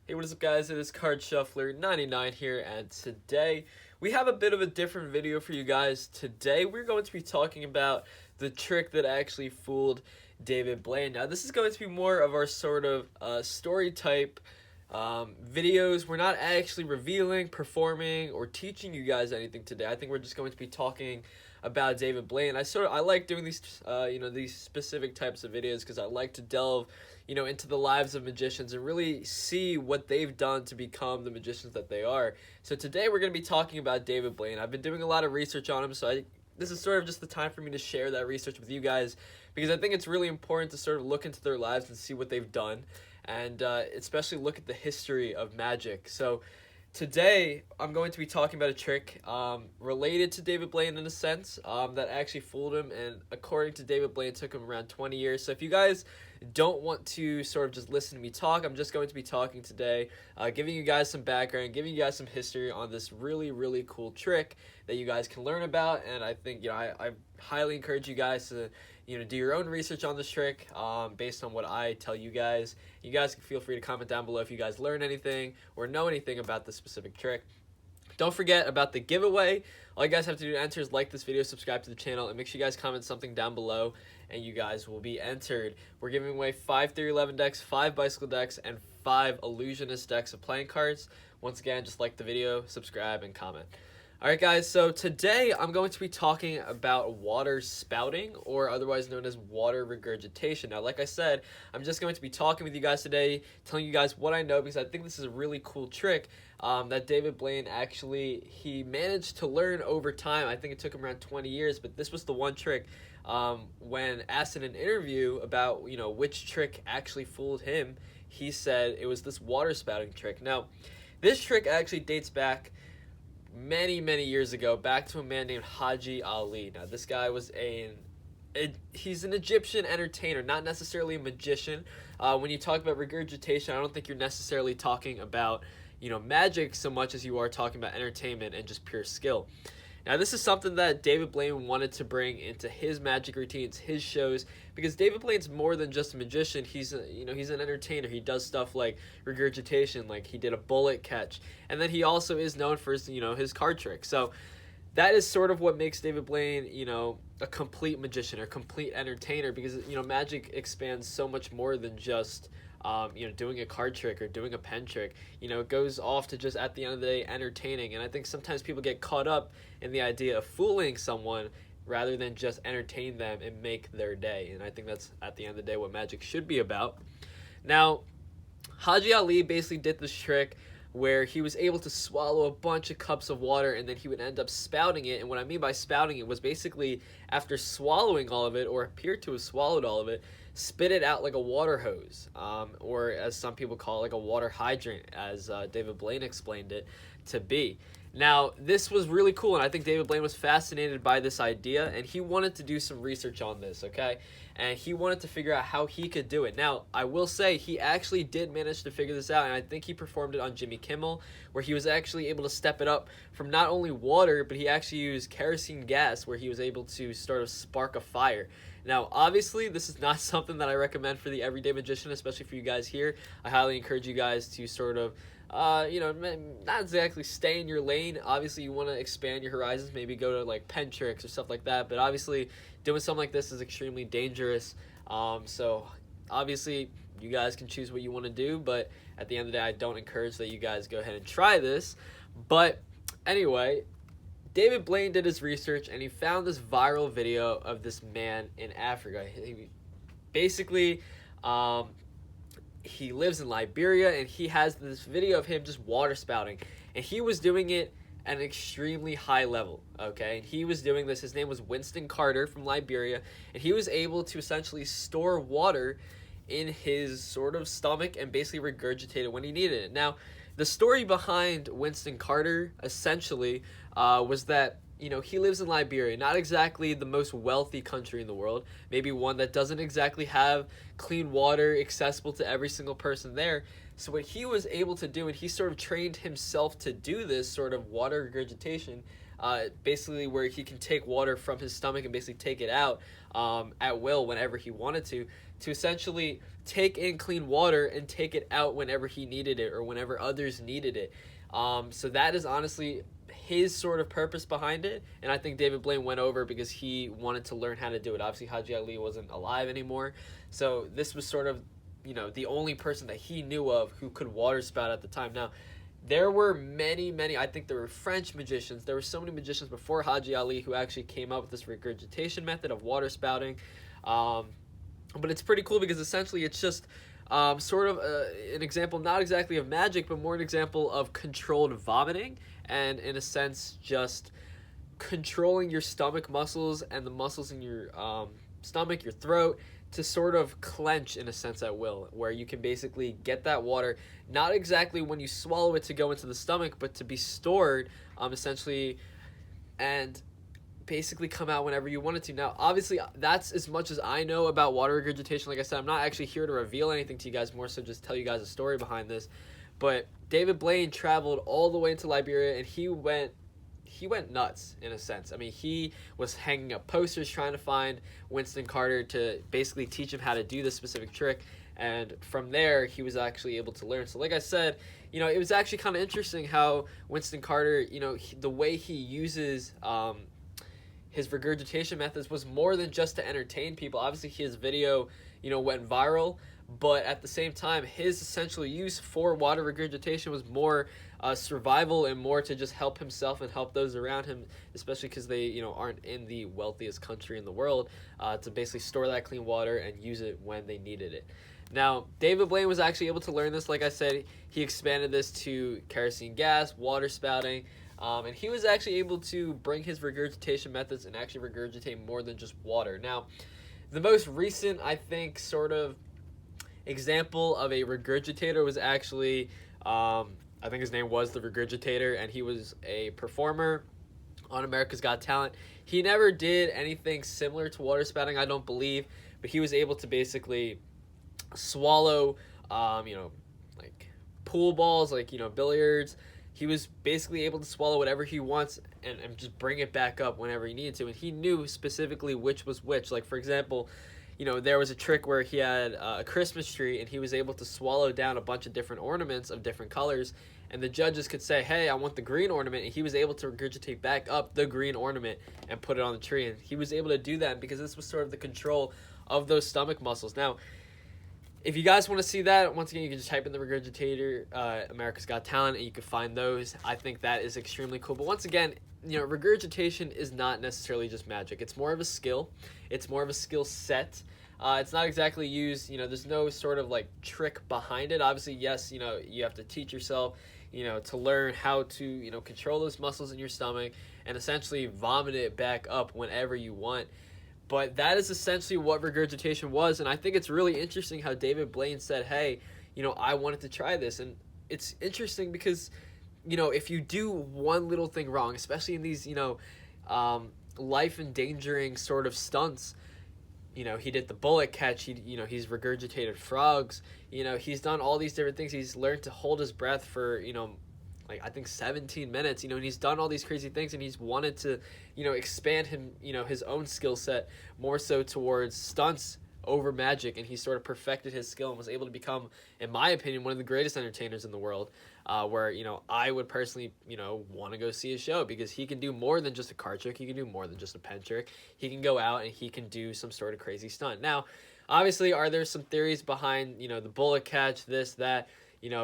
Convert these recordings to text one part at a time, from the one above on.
Hey, what is up guys, it is Card Shuffler 99 here, and today we have a bit of a different video for you guys. Today we're going to be talking about the trick that actually fooled David Blaine. Now this is going to be more of our sort of story type videos. We're not actually revealing, performing, or teaching you guys anything today. I think we're just going to be talking about David Blaine. I like doing these these specific types of videos because I like to delve into the lives of magicians and really see what they've done to become the magicians that they are. So today we're going to be talking about David Blaine. I've been doing a lot of research on him, so this is sort of just the time for me to share that research with you guys because I think it's really important to sort of look into their lives and see what they've done, and especially look at the history of magic. So today I'm going to be talking about a trick related to David Blaine in a sense that actually fooled him, and according to David Blaine, it took him around 20 years. So if you guys don't want to sort of just listen to me talk, I'm just going to be talking today, giving you guys some background, giving you guys some history on this really cool trick that you guys can learn about. And I think I highly encourage you guys to do your own research on this trick based on what I tell you guys. You guys can feel free to comment down below if you guys learn anything or know anything about this specific trick. Don't forget about the giveaway. All you guys have to do to enter is like this video, subscribe to the channel, and make sure you guys comment something down below, and you guys will be entered. We're giving away 5 311 decks, 5 bicycle decks, and 5 illusionist decks of playing cards. Once again, just like the video, subscribe, and comment. Alright guys, so today I'm going to be talking about water spouting, or otherwise known as water regurgitation. Now, like I said, I'm just going to be talking with you guys today, telling you guys what I know, because I think this is a really cool trick that David Blaine he managed to learn over time. I think it took him around 20 years, but this was the one trick when asked in an interview about, which trick actually fooled him, he said it was this water spouting trick. Now, this trick actually dates back many years ago, back to a man named Haji Ali. Now this guy was he's an Egyptian entertainer, not necessarily a magician. When you talk about regurgitation, I don't think you're necessarily talking about magic so much as you are talking about entertainment and just pure skill. Now this is something that David Blaine wanted to bring into his magic routines, his shows, because David Blaine's more than just a magician. He's he's an entertainer. He does stuff like regurgitation, like he did a bullet catch, and then he also is known for his card trick. So that is sort of what makes David Blaine a complete magician or complete entertainer, because magic expands so much more than just doing a card trick or doing a pen trick. It goes off to just, at the end of the day, entertaining. And I think sometimes people get caught up in the idea of fooling someone rather than just entertain them and make their day. And I think that's, at the end of the day, what magic should be about. Now, Haji Ali basically did this trick where he was able to swallow a bunch of cups of water, and then he would end up spouting it. And what I mean by spouting it was basically, after swallowing all of it, or appeared to have swallowed all of it, spit it out like a water hose, or as some people call it, like a water hydrant, as David Blaine explained it to be. Now, this was really cool, and I think David Blaine was fascinated by this idea, and he wanted to do some research on this, okay? And he wanted to figure out how he could do it. Now, I will say he actually did manage to figure this out, and I think he performed it on Jimmy Kimmel, where he was actually able to step it up from not only water, but he actually used kerosene gas, where he was able to sort of spark a fire. Now, obviously, this is not something that I recommend for the everyday magician, especially for you guys here. I highly encourage you guys to sort of not exactly stay in your lane. Obviously, you want to expand your horizons, maybe go to like pen tricks or stuff like that, but obviously doing something like this is extremely dangerous. So obviously you guys can choose what you want to do, but at the end of the day, I don't encourage that you guys go ahead and try this. But anyway, David Blaine did his research, and he found this viral video of this man in Africa. He lives in Liberia, and he has this video of him just water spouting, and he was doing it at an extremely high level, okay? And he was doing this, his name was Winston Carter from Liberia, and he was able to essentially store water in his sort of stomach and basically regurgitate it when he needed it. Now, the story behind Winston Carter, essentially, was that he lives in Liberia, not exactly the most wealthy country in the world, maybe one that doesn't exactly have clean water accessible to every single person there. So what he was able to do, and he sort of trained himself to do this sort of water regurgitation, basically where he can take water from his stomach and basically take it out at will whenever he wanted to essentially take in clean water and take it out whenever he needed it or whenever others needed it. So that is honestly his sort of purpose behind it, and I think David Blaine went over because he wanted to learn how to do it. Obviously, Haji Ali wasn't alive anymore, so this was sort of, the only person that he knew of who could water spout at the time. Now, there were many, I think there were French magicians. There were so many magicians before Haji Ali who actually came up with this regurgitation method of water spouting. But it's pretty cool because essentially it's just sort of an example, not exactly of magic, but more an example of controlled vomiting, and in a sense just controlling your stomach muscles and the muscles in your stomach, your throat, to sort of clench in a sense at will, where you can basically get that water, not exactly when you swallow it to go into the stomach, but to be stored essentially, and basically come out whenever you want it to. Now, obviously, that's as much as I know about water regurgitation. Like I said, I'm not actually here to reveal anything to you guys, more so just tell you guys a story behind this. But David Blaine traveled all the way into Liberia, and he went nuts in a sense. I mean, he was hanging up posters trying to find Winston Carter to basically teach him how to do this specific trick, and from there he was actually able to learn. So like I said, it was actually kind of interesting how Winston Carter, the way he uses his regurgitation methods was more than just to entertain people. Obviously his video went viral, but at the same time his essential use for water regurgitation was more survival and more to just help himself and help those around him, especially because they aren't in the wealthiest country in the world, to basically store that clean water and use it when they needed it. Now, David Blaine was actually able to learn this. Like I said, he expanded this to kerosene gas, water spouting, and he was actually able to bring his regurgitation methods and actually regurgitate more than just water. Now, the most recent, I think, sort of example of a regurgitator was actually, I think his name was the Regurgitator, and he was a performer on America's Got Talent. He never did anything similar to water spouting, I don't believe, but he was able to basically swallow, like pool balls, like, billiards. He was basically able to swallow whatever he wants and just bring it back up whenever he needed to, and he knew specifically which was which. Like, for example, there was a trick where he had a Christmas tree, and he was able to swallow down a bunch of different ornaments of different colors, and the judges could say, hey, I want the green ornament, and he was able to regurgitate back up the green ornament and put it on the tree, and he was able to do that because this was sort of the control of those stomach muscles. Now, if you guys want to see that, once again, you can just type in the Regurgitator, America's Got Talent, and you can find those. I think that is extremely cool. But once again, regurgitation is not necessarily just magic. It's more of a skill. It's more of a skill set. It's not exactly used, there's no sort of like trick behind it. Obviously, yes, you have to teach yourself, to learn how to, control those muscles in your stomach and essentially vomit it back up whenever you want. But that is essentially what regurgitation was, and I think it's really interesting how David Blaine said, hey, I wanted to try this. And it's interesting because, if you do one little thing wrong, especially in these, life-endangering sort of stunts, he did the bullet catch, he's regurgitated frogs, he's done all these different things. He's learned to hold his breath for, like I think 17 minutes, and he's done all these crazy things, and he's wanted to, expand him, his own skill set more so towards stunts over magic, and he sort of perfected his skill and was able to become, in my opinion, one of the greatest entertainers in the world, where, I would personally, want to go see his show because he can do more than just a card trick. He can do more than just a pen trick. He can go out and he can do some sort of crazy stunt. Now, obviously, are there some theories behind, the bullet catch, this, that,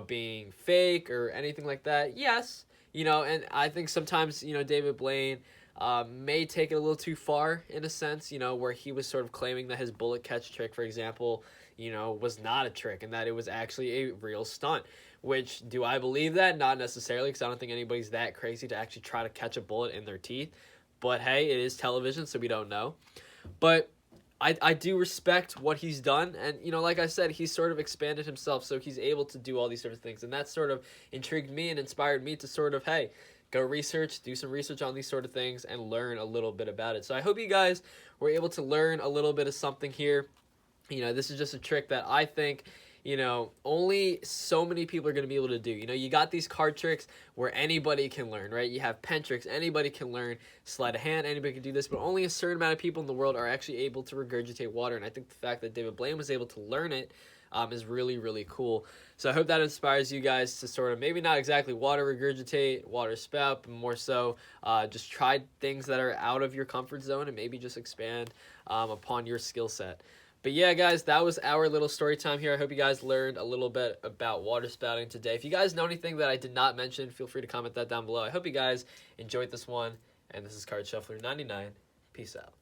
being fake or anything like that? Yes, and I think sometimes, David Blaine may take it a little too far in a sense, where he was sort of claiming that his bullet catch trick, for example, was not a trick and that it was actually a real stunt. Which, do I believe that? Not necessarily, because I don't think anybody's that crazy to actually try to catch a bullet in their teeth. But hey, it is television, so we don't know. But I do respect what he's done, and like I said, he's sort of expanded himself, so he's able to do all these different things, and that sort of intrigued me and inspired me to sort of, hey, go do some research on these sort of things and learn a little bit about it. So I hope you guys were able to learn a little bit of something here. This is just a trick that I think you know, only so many people are going to be able to do. You know, you got these card tricks where anybody can learn, right? You have pen tricks, anybody can learn. Sleight of hand, anybody can do this, but only a certain amount of people in the world are actually able to regurgitate water. And I think the fact that David Blaine was able to learn it is really, really cool. So I hope that inspires you guys to sort of maybe not exactly water regurgitate, water spout, but more so just try things that are out of your comfort zone and maybe just expand upon your skill set. But yeah, guys, that was our little story time here. I hope you guys learned a little bit about water spouting today. If you guys know anything that I did not mention, feel free to comment that down below. I hope you guys enjoyed this one. And this is Card Shuffler 99. Peace out.